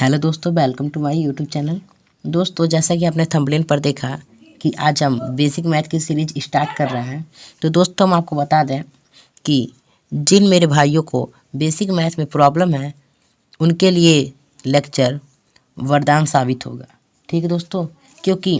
Hello दोस्तों, welcome to my YouTube channel. दोस्तों, जैसा कि आपने थंबनेल पर देखा कि आज हम बेसिक मैथ की सीरीज स्टार्ट कर रहे हैं। तो दोस्तों, हम आपको बता दें कि जिन मेरे भाइयों को बेसिक मैथ में प्रॉब्लम है उनके लिए लेक्चर वरदान साबित होगा। ठीक है दोस्तों, क्योंकि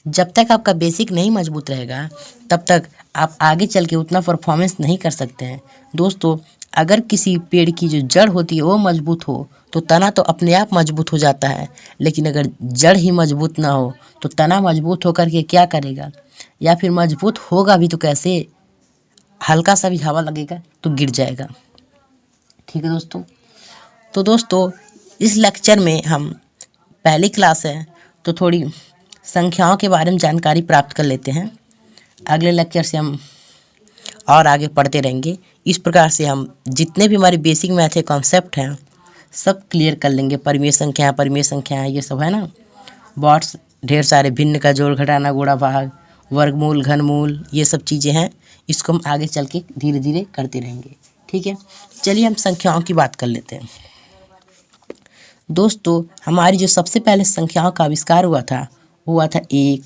जब तक आपका बेसिक नहीं मजबूत रहेगा तब तक आप आगे चल के उतना परफॉर्मेंस नहीं कर सकते हैं। दोस्तों, अगर किसी पेड़ की जो जड़ होती है वो मजबूत हो तो तना तो अपने आप मजबूत हो जाता है, लेकिन अगर जड़ ही मजबूत ना हो तो तना मजबूत होकर के क्या करेगा, या फिर मजबूत होगा भी तो कैसे, हल्का सा भी हवा लगेगा तो गिर जाएगा। ठीक है दोस्तों, तो दोस्तों इस लेक्चर में हम पहली क्लास है तो थोड़ी संख्याओं के बारे में जानकारी प्राप्त कर लेते हैं। अगले लेक्चर से हम और आगे पढ़ते रहेंगे। इस प्रकार से हम जितने भी हमारे बेसिक मैथ के कॉन्सेप्ट हैं सब क्लियर कर लेंगे। परिमेय संख्याएं ये सब है ना, बहुत ढेर सारे, भिन्न का जोड़ घटाना गुणा भाग, वर्गमूल घनमूल, ये सब चीज़ें हैं। इसको हम आगे चल के धीरे धीरे करते रहेंगे। ठीक है, चलिए हम संख्याओं की बात कर लेते हैं। दोस्तों, हमारी जो सबसे पहले संख्याओं का आविष्कार हुआ था वो हुआ था 1,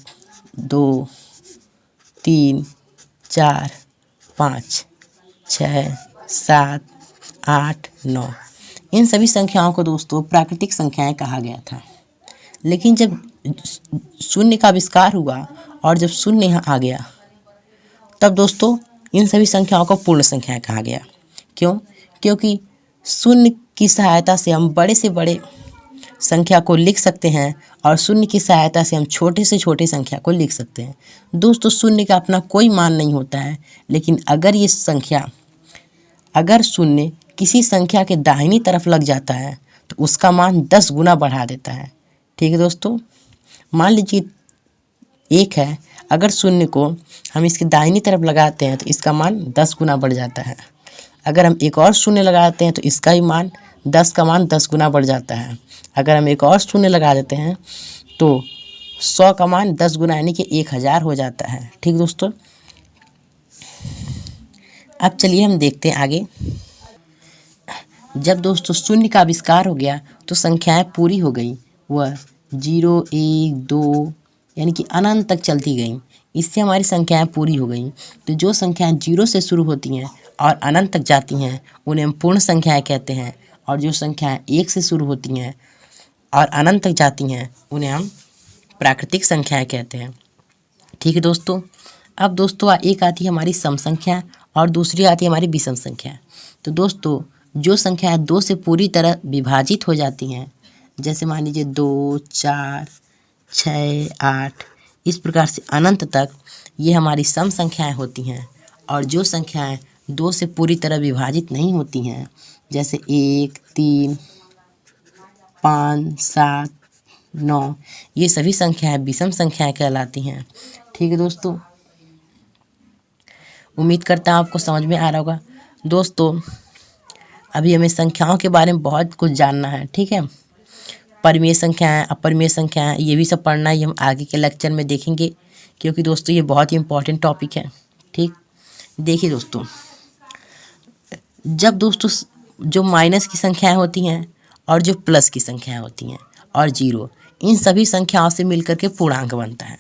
2, 3, 4, 5, 6, 7, 8, 9। इन सभी संख्याओं को दोस्तों प्राकृतिक संख्याएं कहा गया था। लेकिन जब शून्य का आविष्कार हुआ और जब शून्य यहाँ आ गया तब दोस्तों इन सभी संख्याओं को पूर्ण संख्याएं कहा गया। क्यों? क्योंकि शून्य की सहायता से हम बड़े से बड़े संख्या को लिख सकते हैं और शून्य की सहायता से हम छोटे से छोटे संख्या को लिख सकते हैं। दोस्तों, शून्य का अपना कोई मान नहीं होता है, लेकिन अगर शून्य किसी संख्या के दाहिनी तरफ लग जाता है तो उसका मान 10 गुना बढ़ा देता है। ठीक है दोस्तों, मान लीजिए 1 है, अगर शून्य को हम इसके दाहिनी तरफ लगाते हैं तो इसका मान 10 गुना बढ़ जाता है। अगर हम एक और शून्य लगाते हैं तो इसका ही मान 10 का मान 10 गुना बढ़ जाता है। अगर हम एक और शून्य लगा देते हैं तो 100 का मान 10 गुना यानी कि 1000 हो जाता है। ठीक दोस्तों, अब चलिए हम देखते हैं आगे। जब दोस्तों शून्य का आविष्कार हो गया तो संख्याएं पूरी हो गई, वह 0, 1, 2 यानी कि अनंत तक चलती गई। इससे हमारी संख्याएं पूरी हो गई। तो जो संख्याएं 0 से शुरू होती हैं और अनंत तक जाती हैं उन्हें हम पूर्ण संख्याएं कहते हैं, और जो संख्याएं 1 से शुरू होती हैं और अनंत तक जाती हैं उन्हें हम प्राकृतिक संख्याएं कहते हैं। ठीक है दोस्तों, अब दोस्तों एक आती है हमारी सम संख्या और दूसरी आती है हमारी विषम संख्या। तो दोस्तों जो संख्याएं 2 से पूरी तरह विभाजित हो जाती हैं, जैसे मान लीजिए 2, 4, 6, 8, इस प्रकार से अनंत तक, ये हमारी सम संख्याएं होती हैं। और जो संख्याएं 2 से पूरी तरह विभाजित नहीं होती हैं, जैसे 1, 3, 5, 7, 9, ये सभी संख्याएं विषम संख्याएं कहलाती हैं। ठीक है दोस्तों, उम्मीद करता हूँ आपको समझ में आ रहा होगा। दोस्तों, अभी हमें संख्याओं के बारे में बहुत कुछ जानना है। ठीक है, परिमेय संख्याएं, अपरिमेय संख्याएं, ये भी सब पढ़ना है, हम आगे के लेक्चर में देखेंगे, क्योंकि दोस्तों ये बहुत ही इम्पोर्टेंट टॉपिक है। ठीक, देखिए दोस्तों, जब दोस्तों जो माइनस की संख्याएं होती हैं और जो प्लस की संख्याएं होती हैं और 0, इन सभी संख्याओं से मिलकर के पूर्णांक बनता है।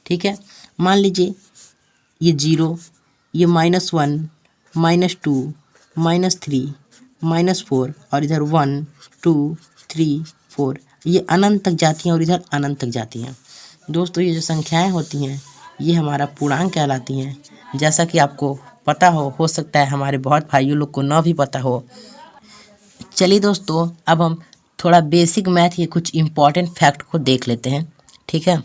ठीक है, मान लीजिए ये 0, ये -1, -2, -3, -4 और इधर 1, 2, 3, 4, ये अनंत तक जाती हैं और इधर अनंत तक जाती हैं। दोस्तों ये जो संख्याएं होती हैं ये हमारा पूर्णांक कहलाती हैं। जैसा कि आपको पता हो सकता है हमारे बहुत भाइयों लोग को ना भी पता हो। चलिए दोस्तों, अब हम थोड़ा बेसिक मैथ के कुछ इम्पॉर्टेंट फैक्ट को देख लेते हैं। ठीक है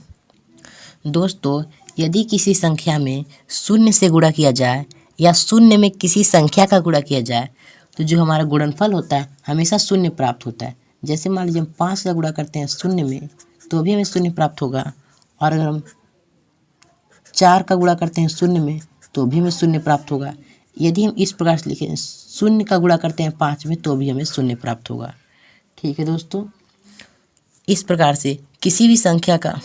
दोस्तों, यदि किसी संख्या में शून्य से गुणा किया जाए या शून्य में किसी संख्या का गुणा किया जाए तो जो हमारा गुणनफल होता है हमेशा शून्य प्राप्त होता है। जैसे मान लीजिए हम 5 का गुणा करते हैं शून्य में तो भी हमें शून्य प्राप्त होगा, और अगर हम 4 का गुणा करते हैं शून्य में तो भी हमें शून्य प्राप्त होगा। यदि हम इस प्रकार से लिखें, शून्य का गुणा करते हैं 5 में तो भी हमें शून्य प्राप्त होगा। ठीक है दोस्तों, इस प्रकार से किसी भी संख्या का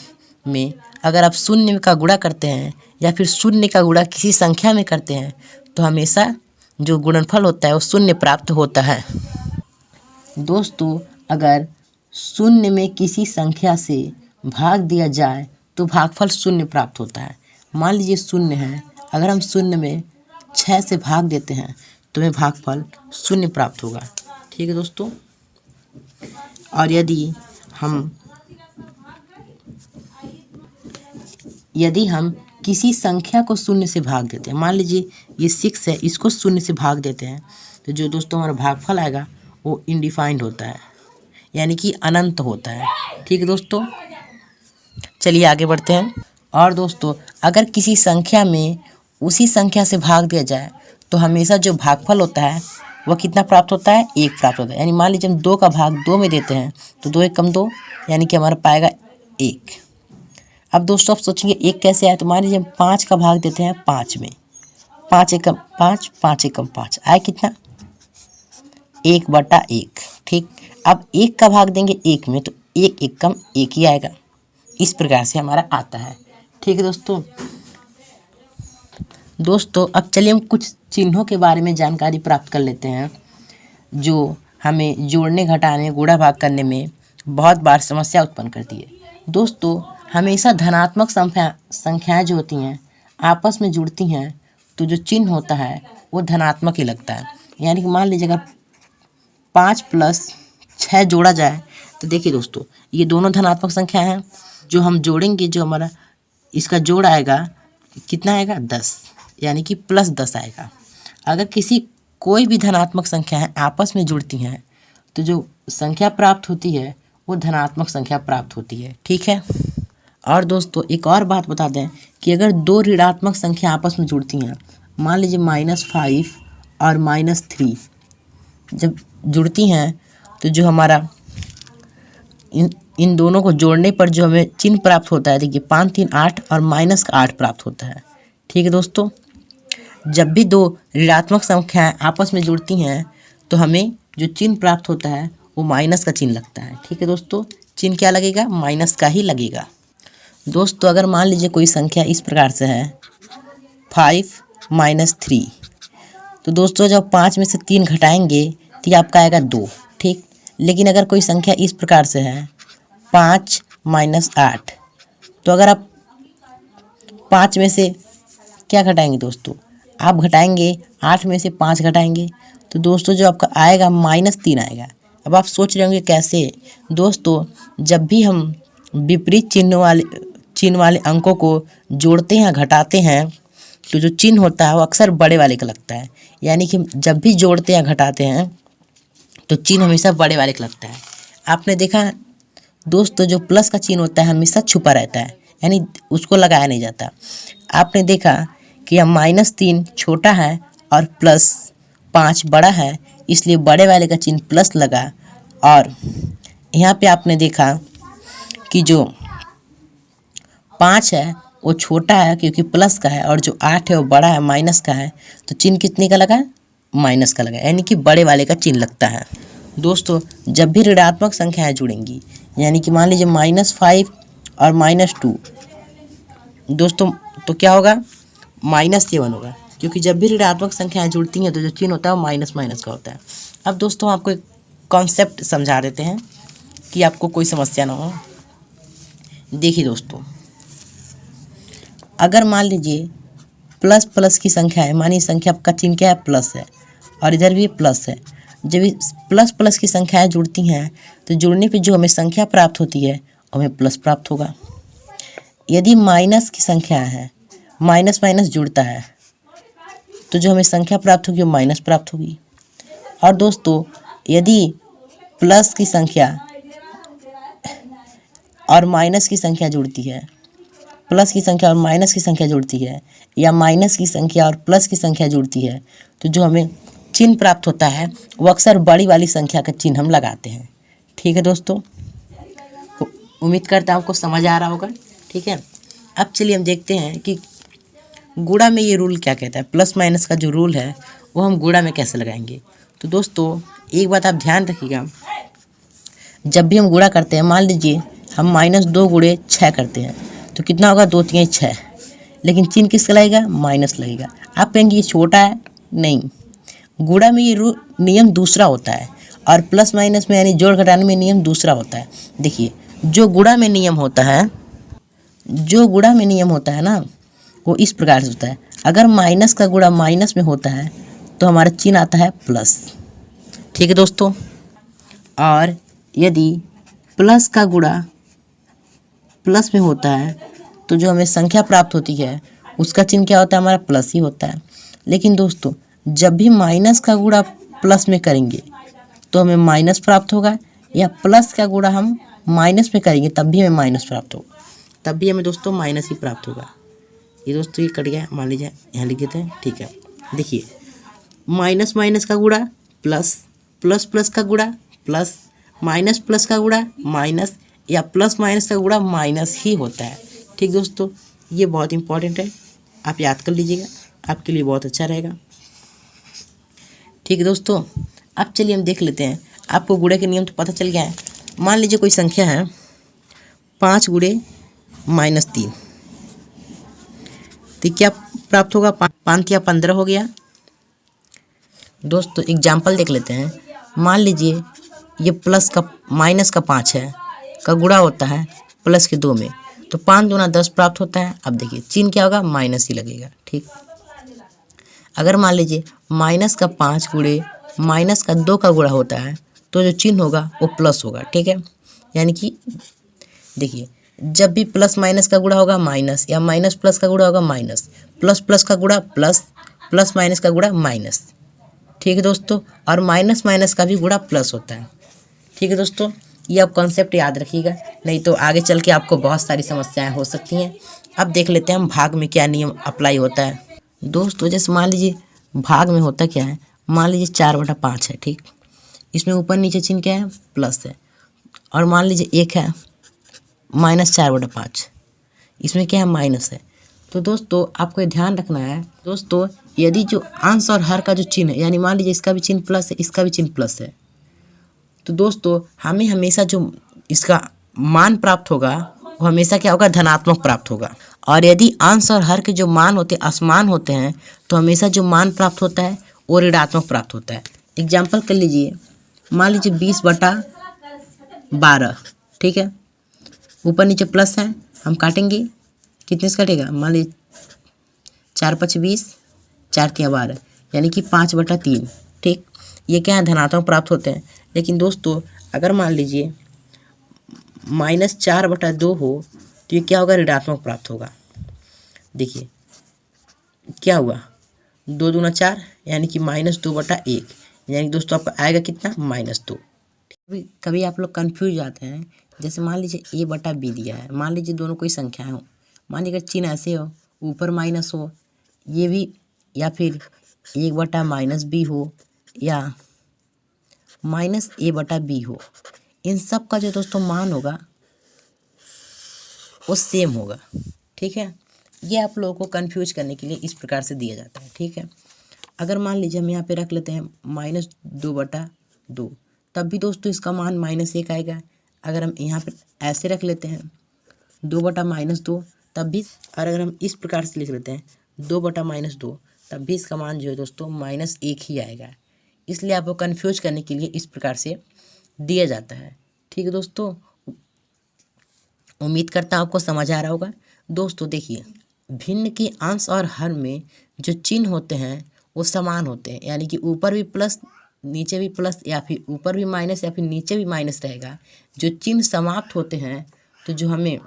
में अगर आप शून्य का गुणा करते हैं या फिर शून्य का गुणा किसी संख्या में करते हैं तो हमेशा जो गुणनफल होता है वो शून्य प्राप्त होता है। दोस्तों अगर शून्य में किसी संख्या से भाग दिया जाए तो भागफल शून्य प्राप्त होता है। मान लीजिए शून्य है, अगर हम शून्य में 6 से भाग देते हैं तो हमें भागफल शून्य प्राप्त होगा। ठीक है दोस्तों। और यदि हम किसी संख्या को शून्य से भाग देते हैं, मान लीजिए ये 6 है, इसको शून्य से भाग देते हैं तो जो दोस्तों हमारा भागफल आएगा वो इनडिफाइंड होता है, यानी कि अनंत होता है। ठीक है दोस्तों, चलिए आगे बढ़ते हैं। और दोस्तों अगर किसी संख्या में उसी संख्या से भाग दिया जाए तो हमेशा जो भागफल होता है वह कितना प्राप्त होता है? 1 प्राप्त होता है। यानी मान लीजिए हम 2 का भाग 2 में देते हैं तो 2 1 कम 2, यानी कि हमारा पाएगा 1। अब दोस्तों आप सोचेंगे 1 कैसे आया, तो मान लीजिए हम 5 का भाग देते हैं 5 में, 5 1 कम 5, 5 1 कम 5, आया कितना? 1/1। ठीक, अब 1 का भाग देंगे 1 में तो 1 1 कम 1 ही आएगा। इस प्रकार से हमारा आता है। ठीक है दोस्तों अब चलिए हम कुछ चिन्हों के बारे में जानकारी प्राप्त कर लेते हैं जो हमें जोड़ने, घटाने, गुणा भाग करने में बहुत बार समस्या उत्पन्न करती है। दोस्तों हमेशा धनात्मक संख्याएं जो होती हैं आपस में जुड़ती हैं तो जो चिन्ह होता है वो धनात्मक ही लगता है। यानी कि मान लीजिए अगर 5 + 6 जोड़ा जाए तो देखिए दोस्तों ये दोनों धनात्मक संख्या हैं। जो हम जोड़ेंगे, जो हमारा इसका जोड़ आएगा कितना आएगा? 10, यानी कि +10 आएगा। अगर कोई भी धनात्मक संख्या है आपस में जुड़ती हैं तो जो संख्या प्राप्त होती है वो धनात्मक संख्या प्राप्त होती है। ठीक है। और दोस्तों एक और बात बता दें कि अगर 2 ऋणात्मक संख्या आपस में जुड़ती हैं, मान लीजिए -5 और -3 जब जुड़ती हैं तो जो हमारा इन दोनों को जोड़ने पर जो हमें चिन्ह प्राप्त होता है, देखिए 5 3 8 और -8 प्राप्त होता है। ठीक है दोस्तों, जब भी 2 ऋणात्मक संख्याएं आपस में जुड़ती हैं तो हमें जो चिन्ह प्राप्त होता है वो माइनस का चिन्ह लगता है। ठीक है दोस्तों, चिन्ह क्या लगेगा? माइनस का ही लगेगा। दोस्तों अगर मान लीजिए कोई संख्या इस प्रकार से है 5 - 3, तो दोस्तों जब 5 में से 3 घटाएंगे तो ये आपका आएगा 2। ठीक, लेकिन अगर कोई संख्या इस प्रकार से है 5 - 8, तो अगर आप 5 में से क्या घटाएंगे दोस्तों? आप घटाएंगे 8 में से 5 घटाएंगे तो दोस्तों जो आपका आएगा -3 आएगा। अब आप सोच रहे होंगे कैसे? दोस्तों जब भी हम विपरीत चिन्ह वाले अंकों को जोड़ते हैं, घटाते हैं, तो जो चिन्ह होता है वो अक्सर बड़े वाले का लगता है। यानी कि जब भी जोड़ते हैं, घटाते हैं तो चिन्ह हमेशा बड़े वाले का लगता है। आपने देखा दोस्तों जो प्लस का चिन्ह होता है हमेशा छुपा रहता है, यानी उसको लगाया नहीं जाता। आपने देखा कि हम -3 छोटा है और +5 बड़ा है, इसलिए बड़े वाले का चिन्ह प्लस लगा। और यहाँ पे आपने देखा कि जो 5 है वो छोटा है क्योंकि प्लस का है, और जो 8 है वो बड़ा है, माइनस का है, तो चिन्ह कितने का लगा? माइनस का लगा, यानी कि बड़े वाले का चिन्ह लगता है। दोस्तों जब भी ऋणात्मक संख्याएं जुड़ेंगी, यानी कि मान लीजिए -5 और -2, दोस्तों तो क्या होगा? -7 होगा, क्योंकि जब भी ऋणात्मक संख्याएं जुड़ती हैं तो जो चिन्ह होता है वो माइनस का होता है। अब दोस्तों आपको एक कॉन्सेप्ट समझा देते हैं कि आपको कोई समस्या ना हो। देखिए दोस्तों, अगर मान लीजिए प्लस की संख्या है, मानिए संख्या का चिन्ह क्या है? प्लस है, और इधर भी प्लस है। जब प्लस की संख्याएं जुड़ती हैं तो जुड़ने पे जो हमें संख्या प्राप्त होती है हमें प्लस प्राप्त होगा। यदि माइनस की संख्या है, माइनस जुड़ता है, तो जो हमें संख्या प्राप्त होगी वो माइनस प्राप्त होगी। और दोस्तों यदि प्लस की संख्या और माइनस की संख्या जुड़ती है, प्लस की संख्या और माइनस की संख्या जुड़ती है, या माइनस की संख्या और प्लस की संख्या जुड़ती है, तो जो हमें चिन्ह प्राप्त होता है वो अक्सर बड़ी वाली संख्या का चिन्ह हम लगाते हैं। ठीक है दोस्तों, उम्मीद करता हूँ आपको समझ आ रहा होगा। ठीक है, अब चलिए हम देखते हैं कि गुणा में ये रूल क्या कहता है। प्लस माइनस का जो रूल है वो हम गुणा में कैसे लगाएंगे। तो दोस्तों एक बात आप ध्यान रखिएगा, जब भी हम गुणा करते हैं, मान लीजिए हम -2 × 6 करते हैं तो कितना होगा? 2 3 6, लेकिन चिन्ह किसका लगेगा? माइनस लगेगा। आप कहेंगे ये छोटा है, नहीं, गुणा में ये नियम दूसरा होता है। और प्लस माइनस में यानी जोड़ घटाने में नियम दूसरा होता है। देखिए, जो गुणा में नियम होता है ना, वो इस प्रकार से होता है। अगर माइनस का गुणा माइनस में होता है तो हमारा चिन्ह आता है प्लस। ठीक है दोस्तों, और यदि प्लस का गुणा प्लस में होता है तो जो हमें संख्या प्राप्त होती है उसका चिन्ह क्या होता है, हमारा प्लस ही होता है। लेकिन दोस्तों, जब भी माइनस का गुणा प्लस में करेंगे तो हमें माइनस प्राप्त होगा, या प्लस का गुणा हम माइनस में करेंगे तब भी हमें माइनस प्राप्त होगा, तब भी हमें दोस्तों माइनस ही प्राप्त होगा। ये दोस्तों ये कट गया, मान लीजिए यहाँ लिख देते हैं। ठीक है, देखिए, माइनस माइनस का गुणा प्लस, प्लस प्लस का गुणा प्लस, माइनस प्लस का गुणा माइनस, या प्लस माइनस का गुणा माइनस ही होता है। ठीक दोस्तों, ये बहुत इंपॉर्टेंट है, आप याद कर लीजिएगा, आपके लिए बहुत अच्छा रहेगा। ठीक है दोस्तों, अब चलिए हम देख लेते हैं। आपको गुणे के नियम तो पता चल गया है। मान लीजिए कोई संख्या है 5 गुणे -3, तो क्या प्राप्त होगा, 5 या 15 हो गया। दोस्तों एग्जाम्पल देख लेते हैं। मान लीजिए ये प्लस का माइनस का 5 है का गुणा होता है प्लस के 2 में, तो 5 दूना 10 प्राप्त होता है। अब देखिए चिन्ह क्या होगा, माइनस ही लगेगा। ठीक, अगर मान लीजिए माइनस का 5 गुणे माइनस का 2 का गुणा होता है तो जो चिन्ह होगा वो प्लस होगा। ठीक है, यानी कि देखिए, जब भी प्लस माइनस का गुणा होगा माइनस, या माइनस प्लस का गुणा होगा माइनस, प्लस प्लस का गुणा प्लस, प्लस माइनस का गुणा माइनस। ठीक है दोस्तों, और माइनस माइनस का भी गुणा प्लस होता है। ठीक है दोस्तों, ये आप कॉन्सेप्ट याद रखिएगा, नहीं तो आगे चल के आपको बहुत सारी समस्याएं हो सकती हैं। अब देख लेते हैं हम भाग में क्या नियम अप्लाई होता है। दोस्तों जैसे मान लीजिए भाग में होता क्या है, मान लीजिए 4/5 है। ठीक, इसमें ऊपर नीचे चिन्ह क्या है, प्लस है। और मान लीजिए 1 है -4/5, इसमें क्या है, माइनस है। तो दोस्तों आपको ये ध्यान रखना है दोस्तों, यदि जो अंश और हर का जो चिन्ह है, यानी मान लीजिए इसका भी चिन्ह प्लस है, इसका भी चिन्ह प्लस है, तो दोस्तों हमें हमेशा जो इसका मान प्राप्त होगा वो हमेशा क्या होगा, धनात्मक प्राप्त होगा। और यदि अंश और हर के जो मान होते हैं असमान होते हैं तो हमेशा जो मान प्राप्त होता है वो ऋणात्मक प्राप्त होता है। एग्जाम्पल कर लीजिए, मान लीजिए 20/12। ठीक है, ऊपर नीचे प्लस है, हम काटेंगे, कितने से कटेगा, मान लीजिए 4×5 = 20, 4×3 = 12, यानी कि 5/3। ठीक, ये क्या है, धनात्मक प्राप्त होते हैं। लेकिन दोस्तों अगर मान लीजिए -4/2 हो तो ये क्या होगा, ऋणात्मक प्राप्त होगा। देखिए क्या हुआ, 2 दूना 4, यानी कि -2/1, यानी दोस्तों आपका आएगा कितना, -2। कभी आप लोग कन्फ्यूज जाते हैं, जैसे मान लीजिए A/B दिया है, मान लीजिए दोनों कोई संख्या हो, मान लीजिए चिन्ह ऐसे हो, ऊपर माइनस हो, ये भी, या फिर 1/-B हो, या -A/B हो, इन सब का जो दोस्तों मान होगा वो सेम होगा। ठीक है, ये आप लोगों को कंफ्यूज करने के लिए इस प्रकार से दिया जाता है। ठीक है, अगर मान लीजिए हम यहाँ पे रख लेते हैं -2/2, तब भी दोस्तों इसका मान -1 आएगा। अगर हम यहाँ पे ऐसे रख लेते हैं 2/-2, तब भी, और अगर हम इस प्रकार से लिख लेते हैं 2/-2, तब भी इसका मान जो है दोस्तों -1 ही आएगा। इसलिए आपको कंफ्यूज करने के लिए इस प्रकार से दिया जाता है। ठीक है दोस्तों, उम्मीद करता हूँ आपको समझ आ रहा होगा। दोस्तों देखिए, भिन्न के अंश और हर में जो चिन्ह होते हैं वो समान होते हैं, यानी कि ऊपर भी प्लस नीचे भी प्लस, या फिर ऊपर भी माइनस या फिर नीचे भी माइनस रहेगा। जो चिन्ह समाप्त होते हैं तो जो हमें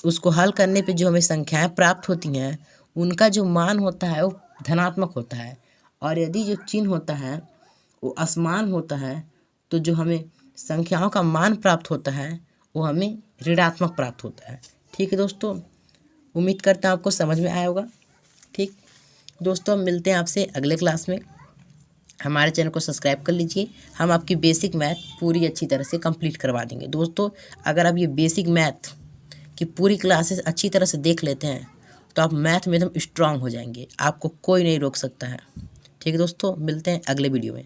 उसको हल करने पे जो हमें संख्याएं प्राप्त होती हैं उनका जो मान होता है वो धनात्मक होता है। और यदि जो चिन्ह होता है वो असमान होता है तो जो हमें संख्याओं का मान प्राप्त होता है वो हमें ऋणात्मक प्राप्त होता है। ठीक है दोस्तों, उम्मीद करता हूँ आपको समझ में आया होगा। ठीक दोस्तों, मिलते हैं आपसे अगले क्लास में। हमारे चैनल को सब्सक्राइब कर लीजिए, हम आपकी बेसिक मैथ पूरी अच्छी तरह से कंप्लीट करवा देंगे। दोस्तों अगर आप ये बेसिक मैथ की पूरी क्लासेस अच्छी तरह से देख लेते हैं तो आप मैथ में एकदम स्ट्रांग हो जाएंगे, आपको कोई नहीं रोक सकता है। ठीक है दोस्तों, मिलते हैं अगले वीडियो में।